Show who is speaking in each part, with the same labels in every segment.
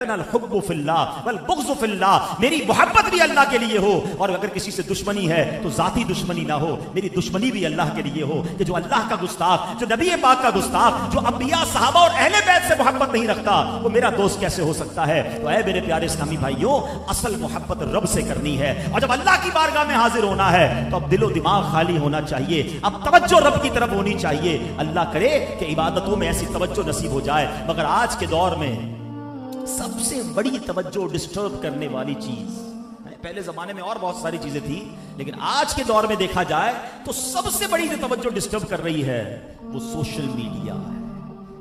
Speaker 1: मेरी मोहब्बत भी अल्लाह के लिए हो, और अगर किसी से दुश्मनी है तो जाती दुश्मनी ना हो, मेरी दुश्मनी भी अल्लाह के लिए हो। कि जो अल्लाह का गुस्ताख, जो नबी पाक का गुस्ताख, जो अंबिया साहबा और अहले बैत से मोहब्बत नहीं रखता, वो मेरा दोस्त कैसे हो सकता है? तो ऐ मेरे प्यारे इस्लामी भाइयों, असल मोहब्बत रब से करनी है, और जब अल्लाह की बारगाह में हाजिर होना है तो अब दिलो दिमाग खाली होना चाहिए, अब तवज्जो रब की तरफ होनी चाहिए। अल्लाह करे कि इबादतों में ऐसी तवज्जो नसीब हो जाए। मगर आज के दौर में सबसे बड़ी तवज्जो डिस्टर्ब करने वाली चीज, पहले जमाने में और बहुत सारी चीजें थी, लेकिन आज के दौर में देखा जाए तो सबसे बड़ी जो तवज्जो डिस्टर्ब कर रही है वो सोशल मीडिया है।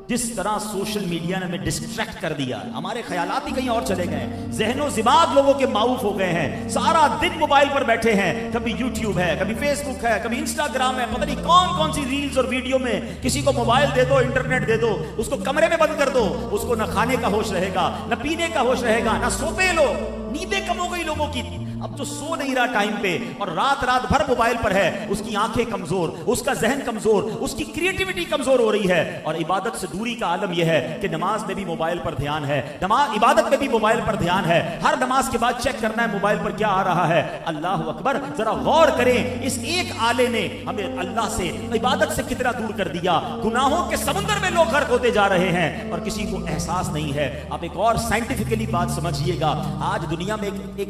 Speaker 1: जिस तरह सोशल मीडिया ने हमें डिस्ट्रैक्ट कर दिया, हमारे ख्यालात ही कहीं और चले गए, ज़हनो दिमाग लोगों के माऊफ हो गए हैं, सारा दिन मोबाइल पर बैठे हैं, कभी यूट्यूब है, कभी फेसबुक है, कभी इंस्टाग्राम है, पता नहीं कौन कौन सी रील्स और वीडियो में। किसी को मोबाइल दे दो, इंटरनेट दे दो, उसको कमरे में बंद कर दो, उसको ना खाने का होश रहेगा, ना पीने का होश रहेगा, ना सोते लो, नींदें कम हो गई लोगों की। अब जो सो नहीं रहा टाइम पे और रात रात भर मोबाइल पर है, उसकी आंखें कमजोर, उसका जहन कमजोर, उसकी क्रिएटिविटी कमजोर हो रही है। और इबादत से दूरी का आलम यह है कि नमाज में भी मोबाइल पर ध्यान है, नमाज इबादत में भी मोबाइल पर ध्यान है। हर नमाज के बाद चेक करना है मोबाइल पर क्या आ रहा है। अल्लाह अकबर, जरा गौर करें, इस एक आले ने हमें अल्लाह से, इबादत से कितना दूर कर दिया। गुनाहों के समुद्र में लोग गर्क होते जा रहे हैं और किसी को एहसास नहीं है। अब एक और साइंटिफिकली बात समझिएगा, आज दुनिया में एक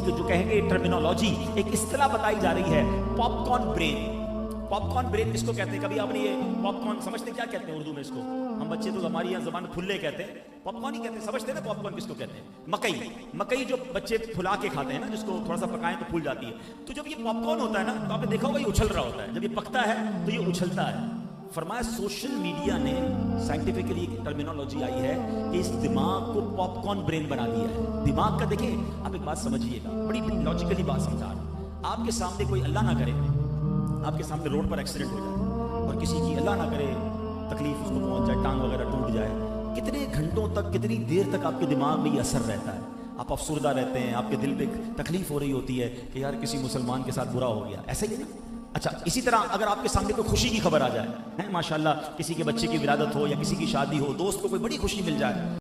Speaker 1: जो कहेंगे टर्मिनोलॉजी, एक इस्तिलाह बताई जा रही है, पॉपकॉर्न ब्रेन। पॉपकॉर्न ब्रेन किसको कहते हैं? कभी आपने ये पॉपकॉर्न समझते क्या कहते हैं उर्दू में? इसको हम बच्चे तो हमारी यहाँ जबान फुल्ले कहते हैं, पॉपकॉर्न ही कहते हैं। समझते हैं ना पॉपकॉर्न किसको कहते हैं? मकई, मकई जो बच्चे फुला के खाते हैं ना, जिसको थोड़ा सा पकाएं तो फूल जाती है। तो जब ये पॉपकॉर्न होता है ना, तो आपने देखा होगा ये उछल रहा होता है, जब ये पकता है तो ये उछलता है। फरमाया सोशल मीडिया ने, साइंटिफिकली टर्मिनोलॉजी आई है कि इस दिमाग को पॉपकॉर्न ब्रेन बना दिया है। दिमाग का देखिए, आप एक बात समझिएगा, बड़ी लॉजिकली बात समझा रहा हूं। आपके सामने कोई, अल्लाह ना करे, आपके सामने रोड पर एक्सीडेंट हो जाए और किसी की अल्लाह ना करे तकलीफ उसको पहुंच जाए, टांग वगैरह टूट जाए, कितने घंटों तक, कितनी देर तक आपके दिमाग में ये असर रहता है? आप अफसुर्दा रहते हैं, आपके दिल पे तकलीफ हो रही होती है कि यार किसी मुसलमान के साथ बुरा हो गया, ऐसा ही है ना? अच्छा, इसी तरह अगर आपके सामने कोई खुशी की खबर आ जाए, है माशाल्लाह, किसी के बच्चे की विलादत हो या किसी की शादी हो, दोस्त को कोई बड़ी खुशी मिल जाए,